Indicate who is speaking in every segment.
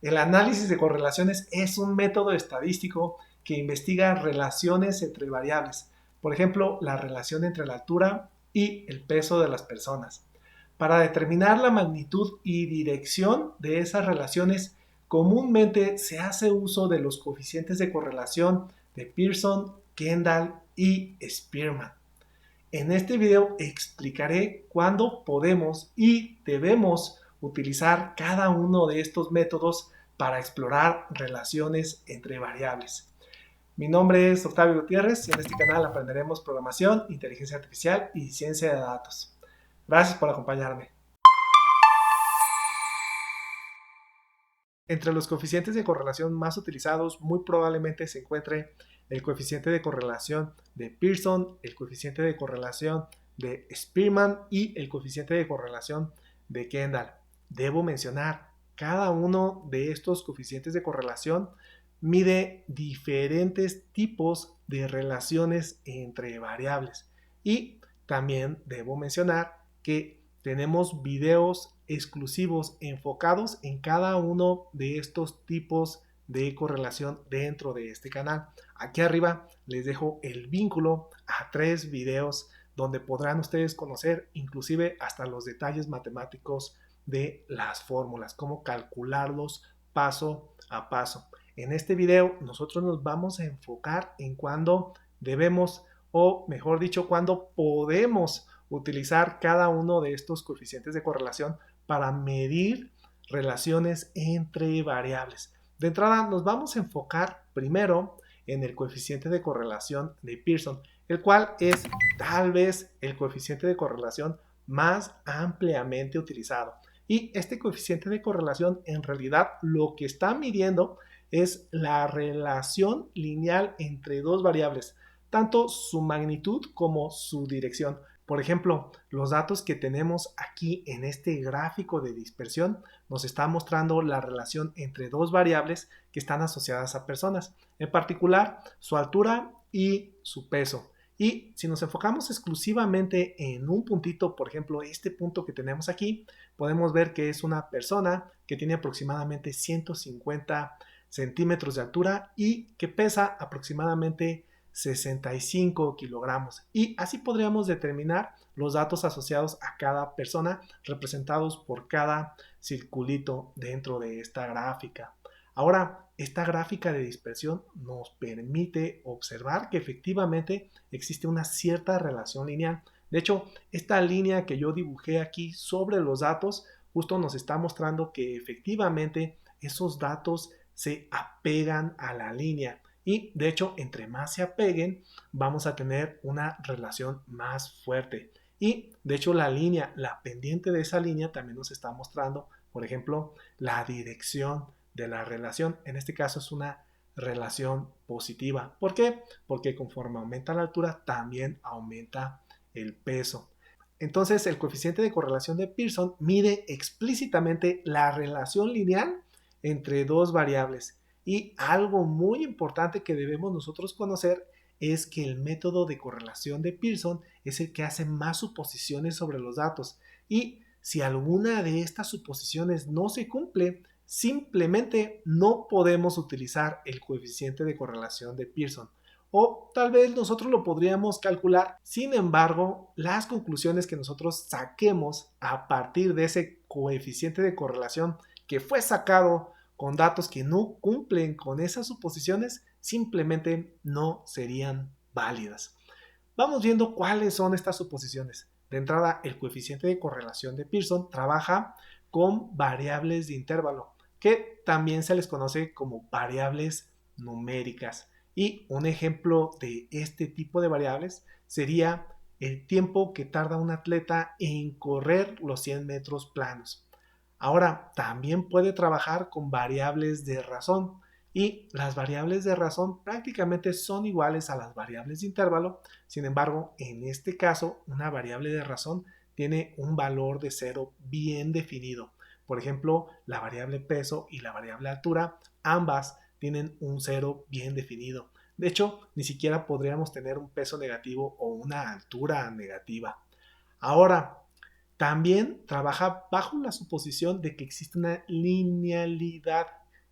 Speaker 1: El análisis de correlaciones es un método estadístico que investiga relaciones entre variables, por ejemplo, la relación entre la altura y el peso de las personas. Para determinar la magnitud y dirección de esas relaciones, comúnmente se hace uso de los coeficientes de correlación de Pearson, Kendall y Spearman. En este video explicaré cuándo podemos y debemos utilizar cada uno de estos métodos para explorar relaciones entre variables. Mi nombre es Octavio Gutiérrez y en este canal aprenderemos programación, inteligencia artificial y ciencia de datos. Gracias por acompañarme. Entre los coeficientes de correlación más utilizados muy probablemente se encuentre el coeficiente de correlación de Pearson, el coeficiente de correlación de Spearman y el coeficiente de correlación de Kendall. Debo mencionar, cada uno de estos coeficientes de correlación mide diferentes tipos de relaciones entre variables. Y también debo mencionar que tenemos videos exclusivos enfocados en cada uno de estos tipos de correlación dentro de este canal. Aquí arriba les dejo el vínculo a 3 videos donde podrán ustedes conocer inclusive hasta los detalles matemáticos de las fórmulas, cómo calcularlos paso a paso. En este video nosotros nos vamos a enfocar en cuándo debemos, o mejor dicho, cuándo podemos utilizar cada uno de estos coeficientes de correlación para medir relaciones entre variables. De entrada nos vamos a enfocar primero en el coeficiente de correlación de Pearson, el cual es tal vez el coeficiente de correlación más ampliamente utilizado. Y este coeficiente de correlación en realidad lo que está midiendo es la relación lineal entre dos variables, tanto su magnitud como su dirección. Por ejemplo, los datos que tenemos aquí en este gráfico de dispersión nos está mostrando la relación entre dos variables que están asociadas a personas, en particular su altura y su peso. Y si nos enfocamos exclusivamente en un puntito, por ejemplo, este punto que tenemos aquí, podemos ver que es una persona que tiene aproximadamente 150 centímetros de altura y que pesa aproximadamente 65 kilogramos. Y así podríamos determinar los datos asociados a cada persona representados por cada circulito dentro de esta gráfica. Ahora, esta gráfica de dispersión nos permite observar que efectivamente existe una cierta relación lineal. De hecho, esta línea que yo dibujé aquí sobre los datos justo nos está mostrando que efectivamente esos datos se apegan a la línea. Y de hecho, entre más se apeguen, vamos a tener una relación más fuerte. Y de hecho, la pendiente de esa línea también nos está mostrando, por ejemplo, la dirección de la relación. En este caso es una relación positiva. ¿Por qué? Porque conforme aumenta la altura, también aumenta el peso. Entonces, el coeficiente de correlación de Pearson mide explícitamente la relación lineal entre dos variables. Y algo muy importante que debemos nosotros conocer es que el método de correlación de Pearson es el que hace más suposiciones sobre los datos. Y si alguna de estas suposiciones no se cumple, simplemente no podemos utilizar el coeficiente de correlación de Pearson. O tal vez nosotros lo podríamos calcular. Sin embargo, las conclusiones que nosotros saquemos a partir de ese coeficiente de correlación que fue sacado con datos que no cumplen con esas suposiciones, simplemente no serían válidas. Vamos viendo cuáles son estas suposiciones. De entrada, el coeficiente de correlación de Pearson trabaja con variables de intervalo, que también se les conoce como variables numéricas. Y un ejemplo de este tipo de variables sería el tiempo que tarda un atleta en correr los 100 metros planos. Ahora, también puede trabajar con variables de razón y las variables de razón prácticamente son iguales a las variables de intervalo. Sin embargo, en este caso, una variable de razón tiene un valor de cero bien definido. Por ejemplo, la variable peso y la variable altura, ambas tienen un cero bien definido. De hecho, ni siquiera podríamos tener un peso negativo o una altura negativa. Ahora, también trabaja bajo la suposición de que existe una linealidad.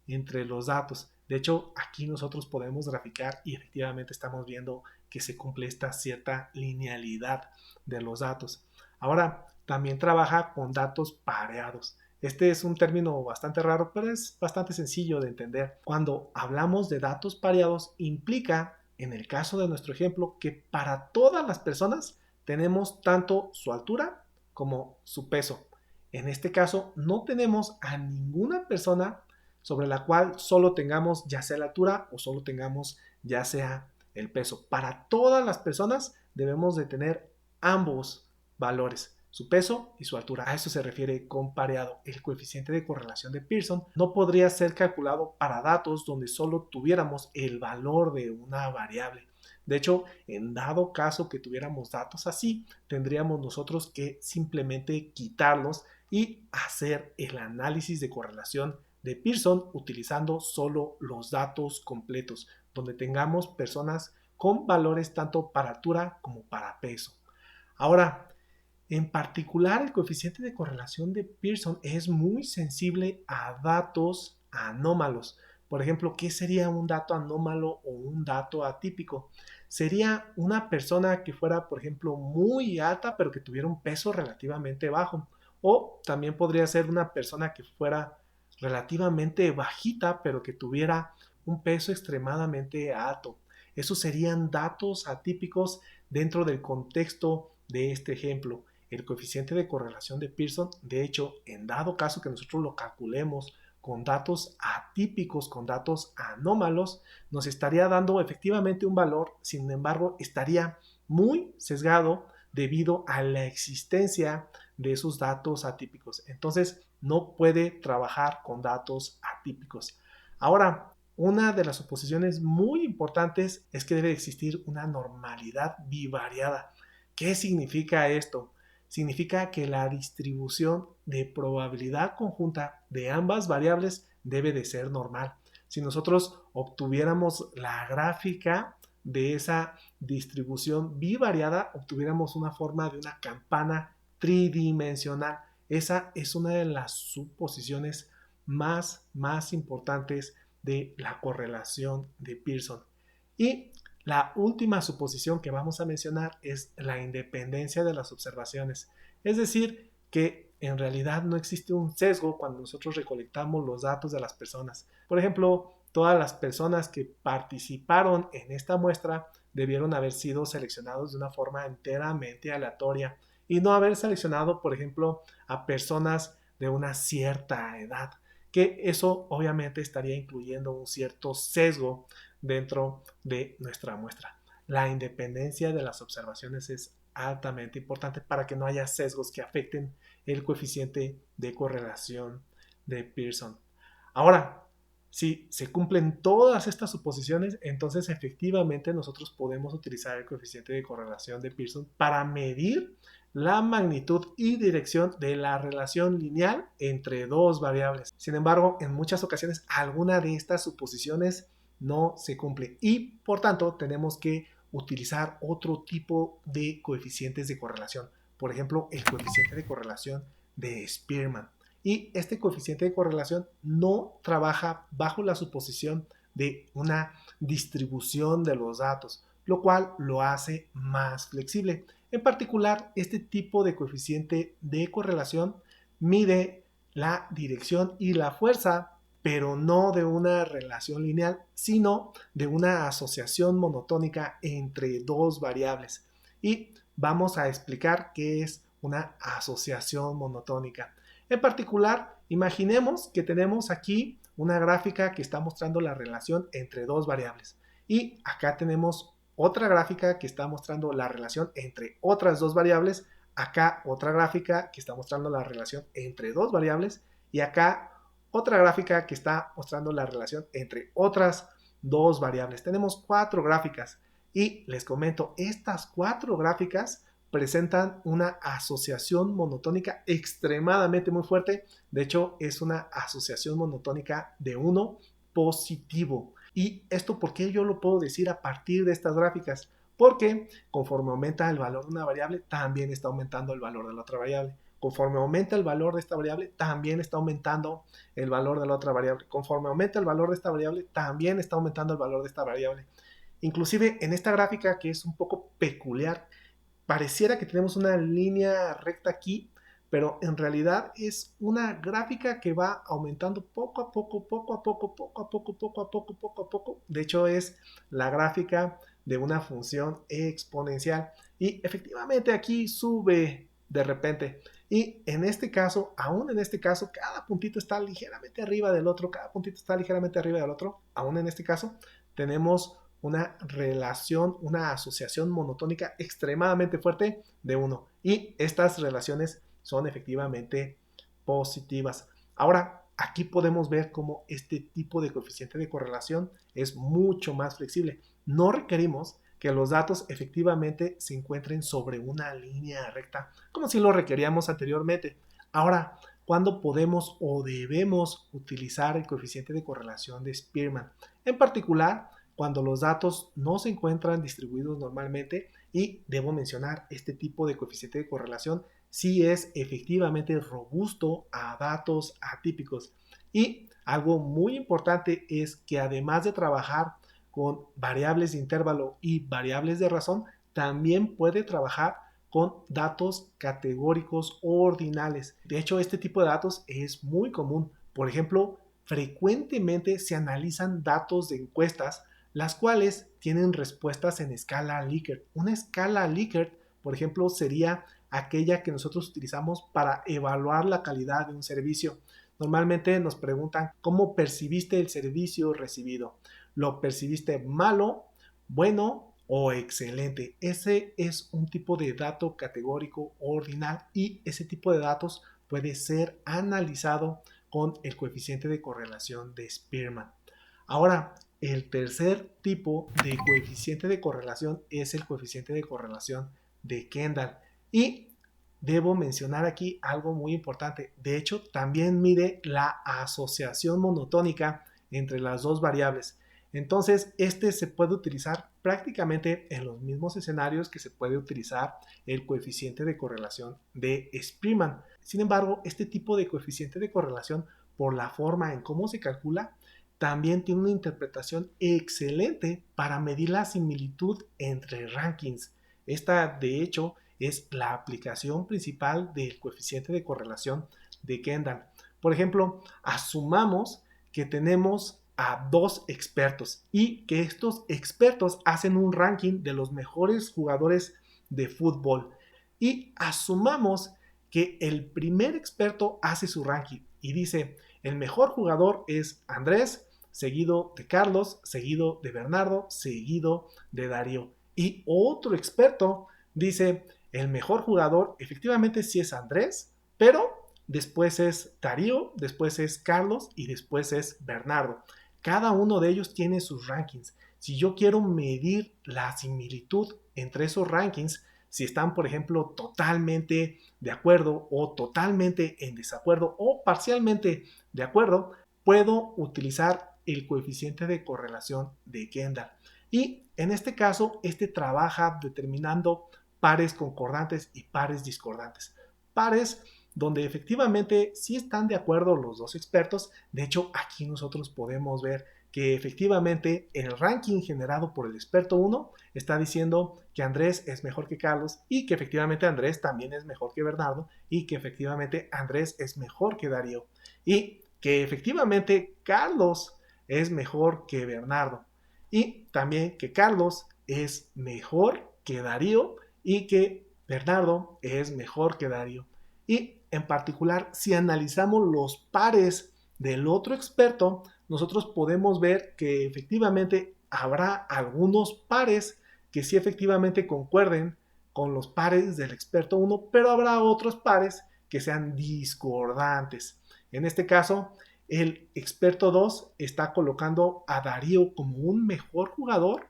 Speaker 1: entre los datos. De hecho, aquí nosotros podemos graficar y efectivamente estamos viendo que se cumple esta cierta linealidad de los datos. Ahora, también trabaja con datos pareados. Este es un término bastante raro, pero es bastante sencillo de entender. Cuando hablamos de datos pareados, implica, en el caso de nuestro ejemplo, que para todas las personas tenemos tanto su altura como su peso. En este caso, no tenemos a ninguna persona sobre la cual solo tengamos ya sea la altura o solo tengamos ya sea el peso. Para todas las personas debemos de tener ambos valores, su peso y su altura. A eso se refiere con pareado. El coeficiente de correlación de Pearson no podría ser calculado para datos donde solo tuviéramos el valor de una variable. De hecho, en dado caso que tuviéramos datos así, tendríamos nosotros que simplemente quitarlos y hacer el análisis de correlación de Pearson utilizando solo los datos completos, donde tengamos personas con valores tanto para altura como para peso. Ahora, en particular, el coeficiente de correlación de Pearson es muy sensible a datos anómalos. Por ejemplo, ¿qué sería un dato anómalo o un dato atípico? Sería una persona que fuera, por ejemplo, muy alta, pero que tuviera un peso relativamente bajo. O también podría ser una persona que fuera relativamente bajita, pero que tuviera un peso extremadamente alto. Esos serían datos atípicos dentro del contexto de este ejemplo. El coeficiente de correlación de Pearson, de hecho, en dado caso que nosotros lo calculemos con datos atípicos, con datos anómalos, nos estaría dando efectivamente un valor, sin embargo, estaría muy sesgado debido a la existencia de esos datos atípicos. Entonces, no puede trabajar con datos atípicos. Ahora, una de las suposiciones muy importantes es que debe existir una normalidad bivariada. ¿Qué significa esto? Significa que la distribución de probabilidad conjunta de ambas variables debe de ser normal. Si nosotros obtuviéramos la gráfica de esa distribución bivariada, obtuviéramos una forma de una campana tridimensional. Esa es una de las suposiciones más importantes de la correlación de Pearson. Y la última suposición que vamos a mencionar es la independencia de las observaciones. Es decir, que en realidad no existe un sesgo cuando nosotros recolectamos los datos de las personas. Por ejemplo, todas las personas que participaron en esta muestra debieron haber sido seleccionados de una forma enteramente aleatoria y no haber seleccionado, por ejemplo, a personas de una cierta edad, que eso obviamente estaría incluyendo un cierto sesgo dentro de nuestra muestra. La independencia de las observaciones es altamente importante para que no haya sesgos que afecten el coeficiente de correlación de Pearson. Ahora, si se cumplen todas estas suposiciones, entonces efectivamente nosotros podemos utilizar el coeficiente de correlación de Pearson para medir la magnitud y dirección de la relación lineal entre dos variables. Sin embargo, en muchas ocasiones alguna de estas suposiciones no se cumple y por tanto tenemos que utilizar otro tipo de coeficientes de correlación. Por ejemplo, el coeficiente de correlación de Spearman. Y este coeficiente de correlación no trabaja bajo la suposición de una distribución de los datos, lo cual lo hace más flexible. En particular, este tipo de coeficiente de correlación mide la dirección y la fuerza, pero no de una relación lineal, sino de una asociación monotónica entre dos variables. Y vamos a explicar qué es una asociación monotónica. En particular, imaginemos que tenemos aquí una gráfica que está mostrando la relación entre dos variables. Y acá tenemos otra gráfica que está mostrando la relación entre otras dos variables. Acá otra gráfica que está mostrando la relación entre dos variables. Y acá otra gráfica que está mostrando la relación entre otras dos variables. Tenemos cuatro gráficas. Y les comento, estas cuatro gráficas presentan una asociación monotónica extremadamente muy fuerte. De hecho, es una asociación monotónica de 1 positivo. ¿Y esto por qué yo lo puedo decir a partir de estas gráficas? Porque conforme aumenta el valor de una variable, también está aumentando el valor de la otra variable. Conforme aumenta el valor de esta variable, también está aumentando el valor de la otra variable. Conforme aumenta el valor de esta variable, también está aumentando el valor de esta variable. Inclusive en esta gráfica, que es un poco peculiar, pareciera que tenemos una línea recta aquí, pero en realidad es una gráfica que va aumentando poco a poco, poco a poco, poco a poco, poco a poco, poco a poco. De hecho, es la gráfica de una función exponencial. Y efectivamente aquí sube de repente. Y en este caso, aún en este caso, cada puntito está ligeramente arriba del otro, cada puntito está ligeramente arriba del otro. Aún en este caso, tenemos una relación, una asociación monotónica extremadamente fuerte de 1. Y estas relaciones son efectivamente positivas. Ahora, aquí podemos ver cómo este tipo de coeficiente de correlación es mucho más flexible. No requerimos que los datos efectivamente se encuentren sobre una línea recta, como si lo requeríamos anteriormente. Ahora, ¿cuándo podemos o debemos utilizar el coeficiente de correlación de Spearman? En particular, cuando los datos no se encuentran distribuidos normalmente, y debo mencionar, este tipo de coeficiente de correlación sí es efectivamente robusto a datos atípicos. Y algo muy importante es que además de trabajar con variables de intervalo y variables de razón, también puede trabajar con datos categóricos ordinales. De hecho, este tipo de datos es muy común. Por ejemplo, frecuentemente se analizan datos de encuestas, las cuales tienen respuestas en escala Likert. Una escala Likert, por ejemplo, sería aquella que nosotros utilizamos para evaluar la calidad de un servicio. Normalmente nos preguntan cómo percibiste el servicio recibido. ¿Lo percibiste malo, bueno o excelente? Ese es un tipo de dato categórico ordinal, y ese tipo de datos puede ser analizado con el coeficiente de correlación de Spearman. Ahora, el tercer tipo de coeficiente de correlación es el coeficiente de correlación de Kendall. Y debo mencionar aquí algo muy importante. De hecho, también mide la asociación monotónica entre las dos variables. Entonces, este se puede utilizar prácticamente en los mismos escenarios que se puede utilizar el coeficiente de correlación de Spearman. Sin embargo, este tipo de coeficiente de correlación, por la forma en cómo se calcula, también tiene una interpretación excelente para medir la similitud entre rankings. Esta, de hecho, es la aplicación principal del coeficiente de correlación de Kendall. Por ejemplo, asumamos que tenemos a dos expertos y que estos expertos hacen un ranking de los mejores jugadores de fútbol. Y asumamos que el primer experto hace su ranking y dice: el mejor jugador es Andrés, seguido de Carlos, seguido de Bernardo, seguido de Darío. Y otro experto dice: el mejor jugador efectivamente sí es Andrés, pero después es Darío, después es Carlos y después es Bernardo. Cada uno de ellos tiene sus rankings. Si yo quiero medir la similitud entre esos rankings, si están, por ejemplo, totalmente de acuerdo o totalmente en desacuerdo o parcialmente de acuerdo, puedo utilizar el coeficiente de correlación de Kendall. Y en este caso, este trabaja determinando pares concordantes y pares discordantes. Pares donde efectivamente sí están de acuerdo los dos expertos. De hecho, aquí nosotros podemos ver que efectivamente el ranking generado por el experto 1 está diciendo que Andrés es mejor que Carlos, y que efectivamente Andrés también es mejor que Bernardo, y que efectivamente Andrés es mejor que Darío, y que efectivamente Carlos es mejor que Bernardo, y también que Carlos es mejor que Darío y que Bernardo es mejor que Darío. Y en particular, si analizamos los pares del otro experto, nosotros podemos ver que efectivamente habrá algunos pares que sí efectivamente concuerden con los pares del experto 1, pero habrá otros pares que sean discordantes. En este caso, el experto 2 está colocando a Darío como un mejor jugador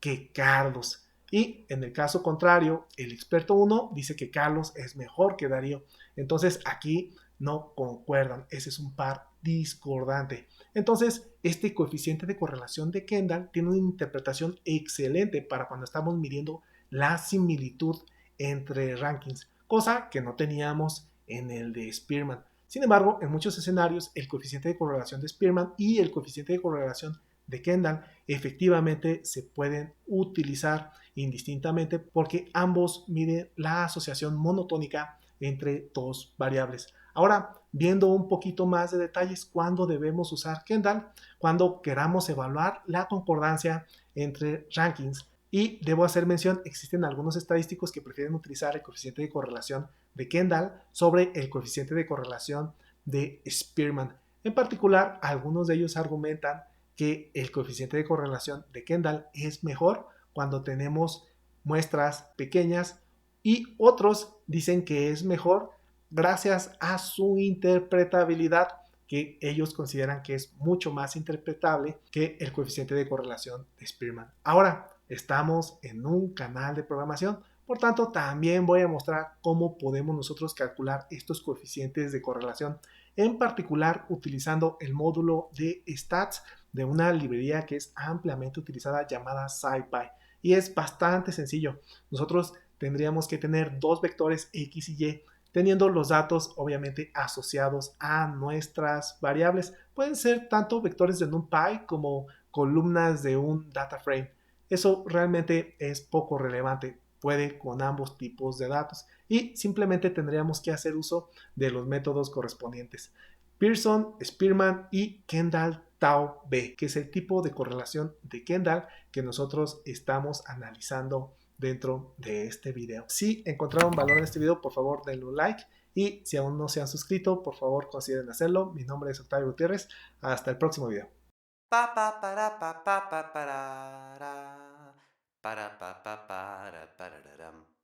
Speaker 1: que Carlos. Y en el caso contrario, el experto 1 dice que Carlos es mejor que Darío. Entonces aquí no concuerdan. Ese es un par discordante. Entonces, este coeficiente de correlación de Kendall tiene una interpretación excelente para cuando estamos midiendo la similitud entre rankings, cosa que no teníamos en el de Spearman. Sin embargo, en muchos escenarios, el coeficiente de correlación de Spearman y el coeficiente de correlación de Kendall efectivamente se pueden utilizar indistintamente porque ambos miden la asociación monotónica entre dos variables. Ahora, viendo un poquito más de detalles, ¿cuándo debemos usar Kendall? Cuando queramos evaluar la concordancia entre rankings. Y debo hacer mención, existen algunos estadísticos que prefieren utilizar el coeficiente de correlación de Kendall sobre el coeficiente de correlación de Spearman. En particular, algunos de ellos argumentan que el coeficiente de correlación de Kendall es mejor cuando tenemos muestras pequeñas y otros dicen que es mejor gracias a su interpretabilidad, que ellos consideran que es mucho más interpretable que el coeficiente de correlación de Spearman. Ahora, estamos en un canal de programación, por tanto también voy a mostrar cómo podemos nosotros calcular estos coeficientes de correlación, en particular utilizando el módulo de stats de una librería que es ampliamente utilizada llamada SciPy. Y es bastante sencillo. Nosotros tendríamos que tener dos vectores X y Y, teniendo los datos obviamente asociados a nuestras variables. Pueden ser tanto vectores de NumPy como columnas de un data frame. Eso realmente es poco relevante. Puede con ambos tipos de datos y simplemente tendríamos que hacer uso de los métodos correspondientes. Pearson, Spearman y Kendall-Tau B, que es el tipo de correlación de Kendall que nosotros estamos analizando dentro de este video. Si encontraron valor en este video, por favor denle un like, y si aún no se han suscrito, por favor consideren hacerlo. Mi nombre es Octavio Gutiérrez. Hasta el próximo video.
Speaker 2: Pa pa para pa pa pa para para pa pa para pararam.